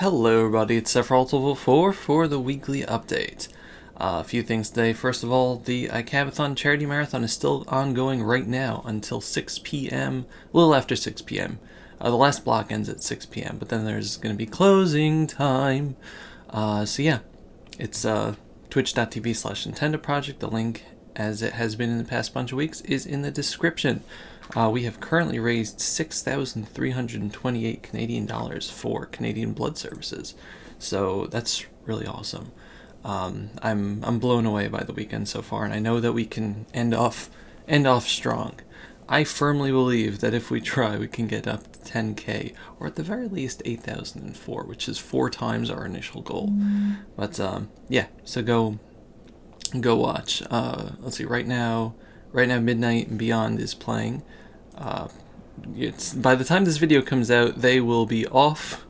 Hello everybody, it's Sephiroth4 for the weekly update. A few things today. First of all, the iKabithon charity marathon is still ongoing right now until 6 p.m., a little after 6 p.m. The last block ends at 6 p.m., but then there's going to be closing time. So yeah, it's twitch.tv/Nintendo Project. The link, as it has been in the past bunch of weeks, is in the description. We have currently raised 6,328 Canadian dollars for Canadian Blood Services, so that's really awesome. I'm blown away by the weekend so far, and I know that we can end off strong. I firmly believe that if we try, we can get up to 10k, or at the very least 8,004, which is 4 times our initial goal. But yeah, so go watch. Let's see. Right now, Midnight and Beyond is playing. It's by the time this video comes out, they will be off.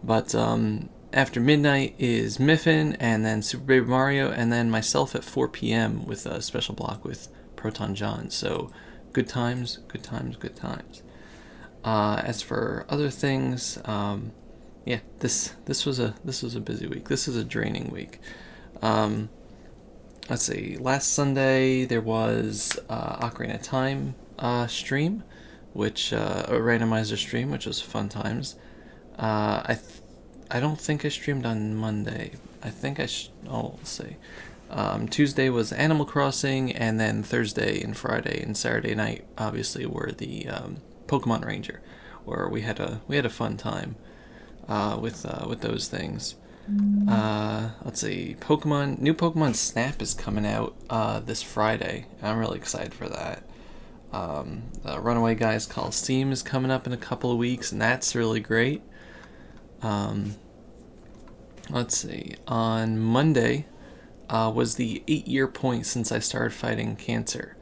But after Midnight is Miffin, and then Super Baby Mario, and then myself at 4 p.m. with a special block with Proton John. So good times, good times, good times. As for other things, yeah, this was a busy week. This is a draining week. Let's see. Last Sunday there was Ocarina of Time stream, which a randomizer stream, which was fun times. I don't think I streamed on Monday. I think let's see. Tuesday was Animal Crossing, and then Thursday and Friday and Saturday night obviously were the Pokemon Ranger, where we had a fun time with those things. Let's see. New Pokemon Snap is coming out this Friday. I'm really excited for that. The Runaway Guys Coliseum is coming up in a couple of weeks, and that's really great. Let's see. On Monday was the 8-year point since I started fighting cancer.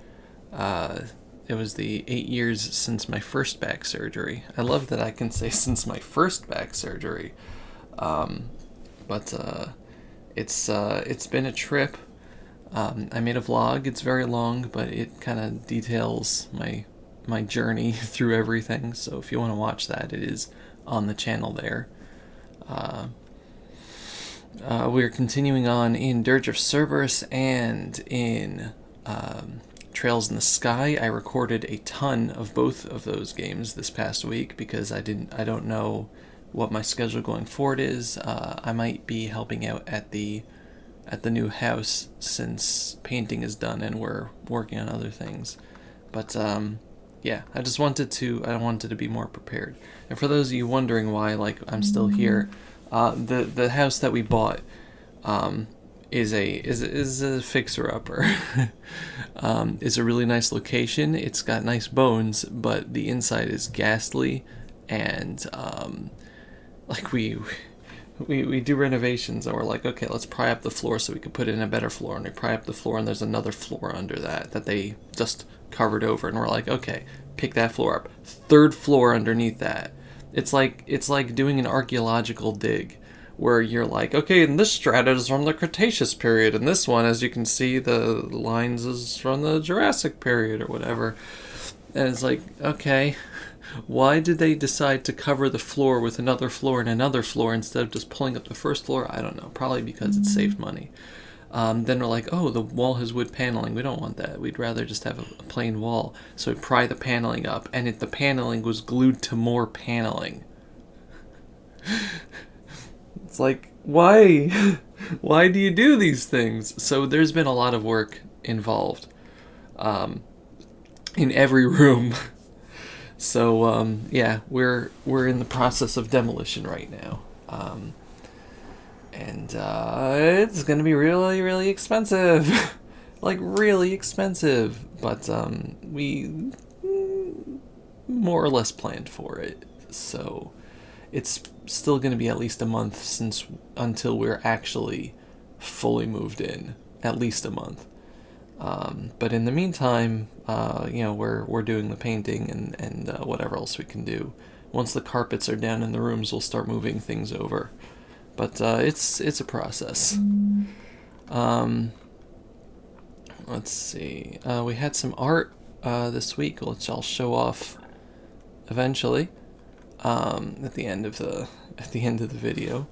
It was the 8 years since my first back surgery. I love that I can say since my first back surgery. But it's been a trip. I made a vlog. It's very long, but it kind of details my journey through everything. So if you want to watch that, it is on the channel there. We're continuing on in Dirge of Cerberus and in Trails in the Sky. I recorded a ton of both of those games this past week because I don't know what my schedule going forward is. I might be helping out at the new house since painting is done and we're working on other things. But yeah, I wanted to be more prepared. And for those of you wondering why I'm still here, the house that we bought is a fixer-upper. It's a really nice location. It's got nice bones, but the inside is ghastly, and we do renovations, and we're like, okay, let's pry up the floor so we can put in a better floor, and we pry up the floor, and there's another floor under that they just covered over, and we're like, okay, pick that floor up. 3rd floor underneath that. It's like doing an archaeological dig, where you're like, okay, and this strata is from the Cretaceous period, and this one, as you can see, the lines is from the Jurassic period, or whatever. And it's like, okay, why did they decide to cover the floor with another floor and another floor instead of just pulling up the first floor? I don't know. Probably because it saved money. Then we're like, oh, the wall has wood paneling. We don't want that. We'd rather just have a plain wall. So we pry the paneling up, and the paneling was glued to more paneling. It's like, why? Why do you do these things? So there's been a lot of work involved in every room. So yeah, we're in the process of demolition right now, and it's gonna be really, really expensive, like really expensive. But we more or less planned for it, so it's still gonna be at least a month until we're actually fully moved in. At least a month. But in the meantime, we're doing the painting and whatever else we can do. Once the carpets are down in the rooms, we'll start moving things over. But it's a process. Let's see. We had some art this week, which I'll show off eventually. At the end of the at the end of the video.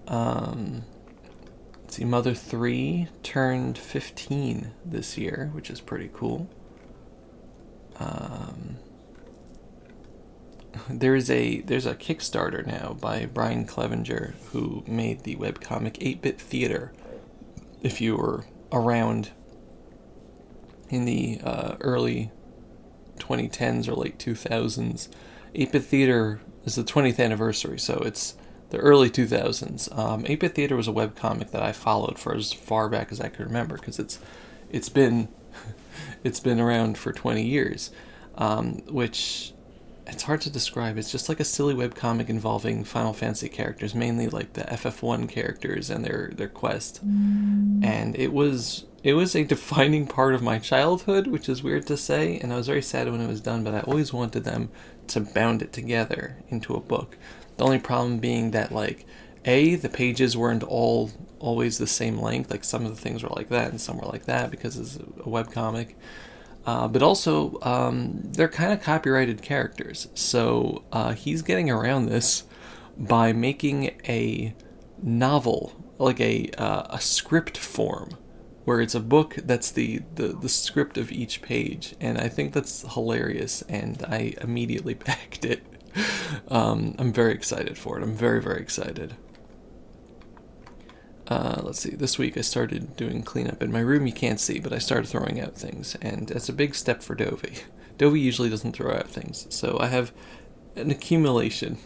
Let's see, Mother 3 turned 15 this year, which is pretty cool. There's a Kickstarter now by Brian Clevenger, who made the webcomic 8-Bit Theater. If you were around in the early 2010s or late 2000s, 8-Bit Theater is the 20th anniversary, so it's the early 2000s. 8-Bit Theater was a webcomic that I followed for as far back as I could remember, because it's been around for 20 years, which it's hard to describe. It's just like a silly webcomic involving Final Fantasy characters, mainly like the FF1 characters and their quest. And it was a defining part of my childhood, which is weird to say, and I was very sad when it was done, but I always wanted them to bound it together into a book. The only problem being that, like, the pages weren't always the same length. Like, some of the things were like that and some were like that because it's a webcomic. But also, they're kind of copyrighted characters. So he's getting around this by making a novel, like a script form, where it's a book that's the script of each page. And I think that's hilarious, and I immediately backed it. I'm very excited for it. I'm very, very excited. Let's see, this week I started doing cleanup in my room. You can't see, but I started throwing out things, and it's a big step for Dovey. Dovey usually doesn't throw out things, so I have an accumulation.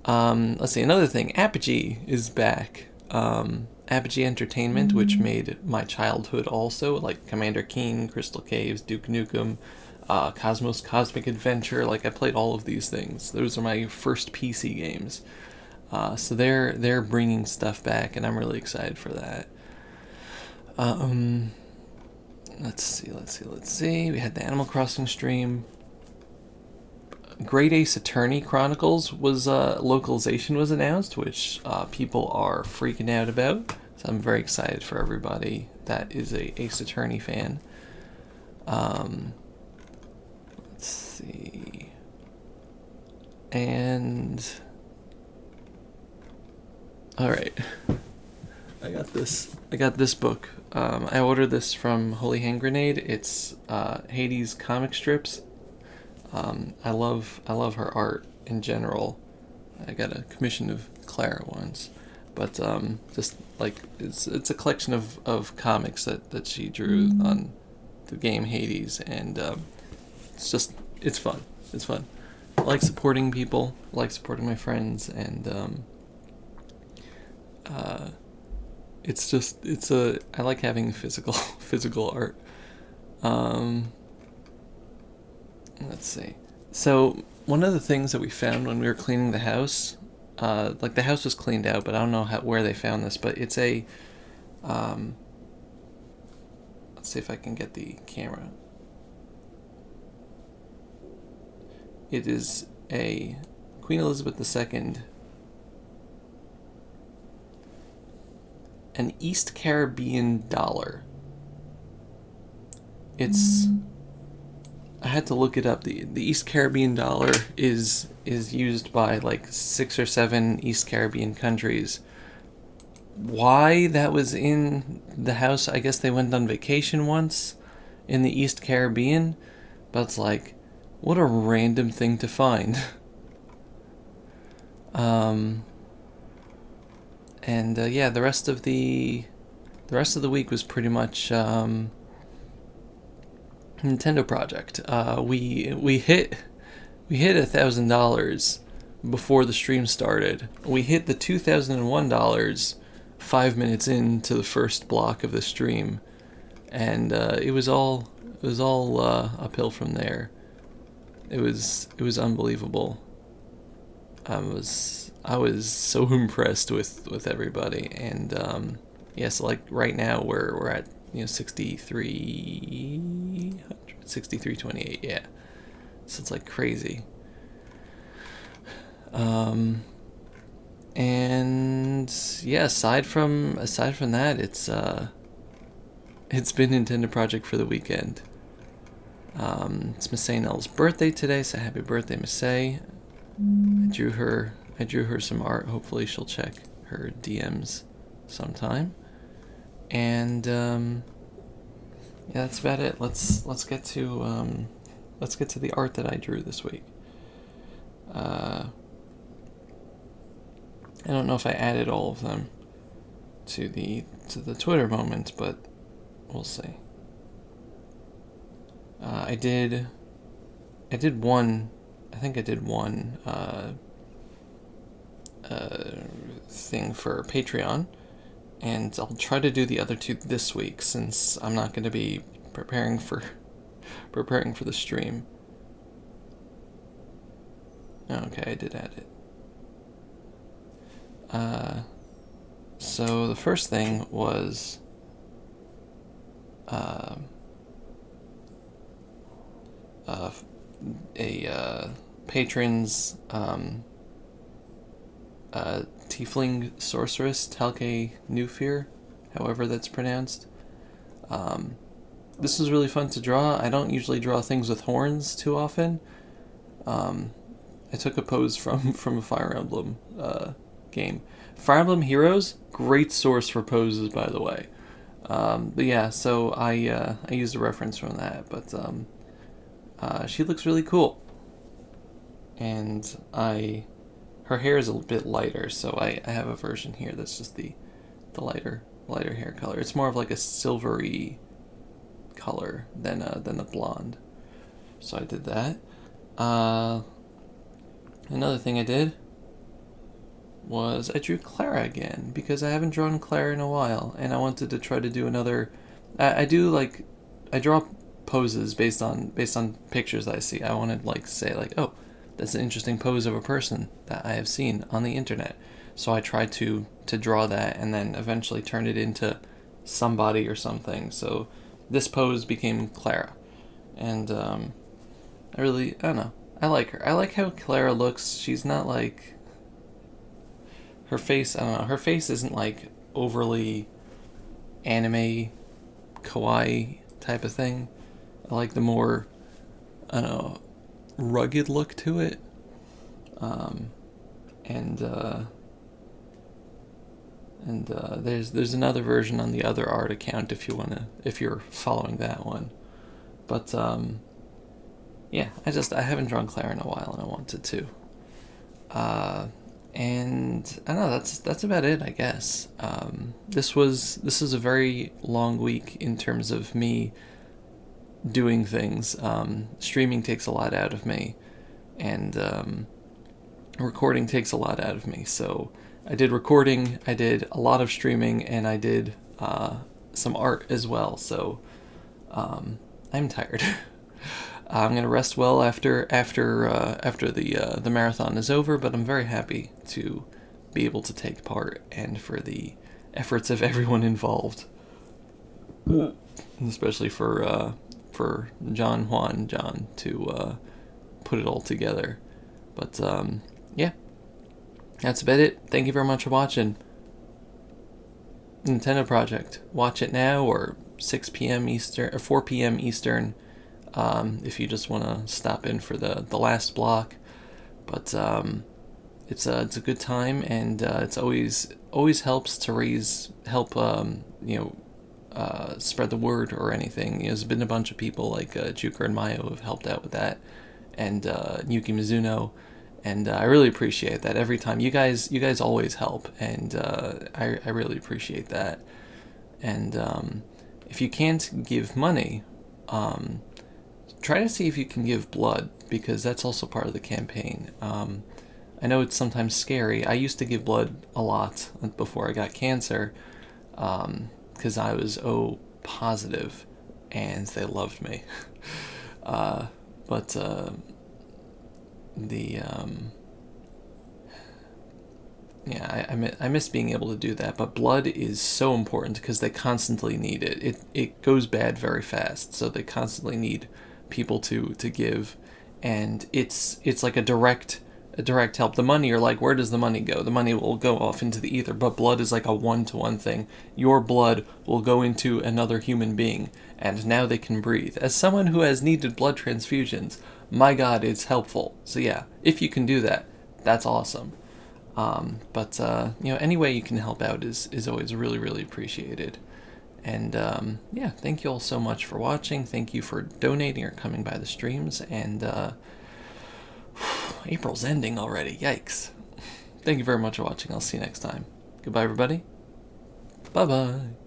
Let's see, another thing, Apogee is back. Apogee Entertainment, which made my childhood also, like Commander Keen, Crystal Caves, Duke Nukem, Cosmos Cosmic Adventure. Like, I played all of these things. Those are my first PC games. So they're bringing stuff back, and I'm really excited for that. Let's see. We had the Animal Crossing stream. Great Ace Attorney Chronicles was localization was announced, which people are freaking out about. So I'm very excited for everybody that is a Ace Attorney fan. Let's see. And all right, I got this book. I ordered this from Holy Hand Grenade. It's Hades comic strips. I love her art in general. I got a commission of Clara once, but just like it's a collection of comics that she drew on the game Hades, and it's fun. It's fun. I like supporting people. I like supporting my friends, and I like having physical art. Let's see. So one of the things that we found when we were cleaning the house, like the house was cleaned out, but I don't know where they found this, but it's a, let's see if I can get the camera. It is a Queen Elizabeth II, an East Caribbean dollar. I had to look it up. The East Caribbean dollar is used by like 6 or 7 East Caribbean countries. Why that was in the house, I guess they went on vacation once in the East Caribbean, but it's like, what a random thing to find. Yeah, the rest of the week was pretty much Nintendo project. We hit $1,000 before the stream started. We hit the $2,001 5 minutes into the first block of the stream, and it was all uphill from there. It was unbelievable. I was so impressed with everybody, and so like right now we're at 6328, yeah. So it's like crazy. And yeah, aside from that, it's been Nintendo Project for the weekend. It's Miss Nell's birthday today, so happy birthday, Miss. I I drew her some art. Hopefully she'll check her DMs sometime. And yeah, that's about it. Let's get to the art that I drew this week. I don't know if I added all of them to the Twitter moment, but we'll see. I did one. I think I did one thing for Patreon, and I'll try to do the other two this week since I'm not going to be preparing for the stream. Okay, I did add it. So the first thing was a patron's tiefling sorceress, Talke Newfear, however that's pronounced. This was really fun to draw. I don't usually draw things with horns too often. I took a pose from a Fire Emblem game. Fire Emblem Heroes, great source for poses, by the way. But yeah, so I used a reference from that, but she looks really cool. And her hair is a bit lighter, so I have a version here that's just the lighter hair color. It's more of like a silvery color than the blonde. So I did that. Another thing I did was I drew Clara again, because I haven't drawn Clara in a while, and I wanted to try to do another. I draw poses based on pictures that I see. I want to say oh, that's an interesting pose of a person that I have seen on the internet. So I tried to draw that, and then eventually turn it into somebody or something. So this pose became Clara, and I don't know. I like her. I like how Clara looks. She's not like... Her face, I don't know. Her face isn't like overly anime, kawaii type of thing. I like the more, I don't know, rugged look to it. There's another version on the other art account if you're following that one. But yeah, I haven't drawn Clara in a while, and I wanted to. And I don't know, that's about it, I guess. This is a very long week in terms of me doing things. Streaming takes a lot out of me, and recording takes a lot out of me. So I did recording, I did a lot of streaming, and I did some art as well. So I'm tired. I'm gonna rest well after the marathon is over, but I'm very happy to be able to take part, and for the efforts of everyone involved, especially for John to put it all together. But yeah, that's about it. Thank you very much for watching. Nintendo Project. Watch it now, or 6 p.m. Eastern, or 4 p.m. Eastern. If you just want to stop in for the last block. But it's a good time, and it's always helps to help spread the word or anything. There's been a bunch of people like Juker and Mayo who have helped out with that, and Yuki Mizuno, and I really appreciate that. Every time you guys always help, and I really appreciate that. And if you can't give money, try to see if you can give blood, because that's also part of the campaign. I know it's sometimes scary. I used to give blood a lot before I got cancer, because I was O positive, and they loved me. But I miss being able to do that. But blood is so important because they constantly need it. It goes bad very fast, so they constantly need people to give, and it's like a direct help. The money, you're like, where does the money go? The money will go off into the ether, but blood is like a one-to-one thing. Your blood will go into another human being, and now they can breathe. As someone who has needed blood transfusions, my God, it's helpful. So yeah, if you can do that, that's awesome. But any way you can help out is always really, really appreciated. And yeah, thank you all so much for watching. Thank you for donating or coming by the streams. And April's ending already. Yikes. Thank you very much for watching. I'll see you next time. Goodbye, everybody. Bye-bye.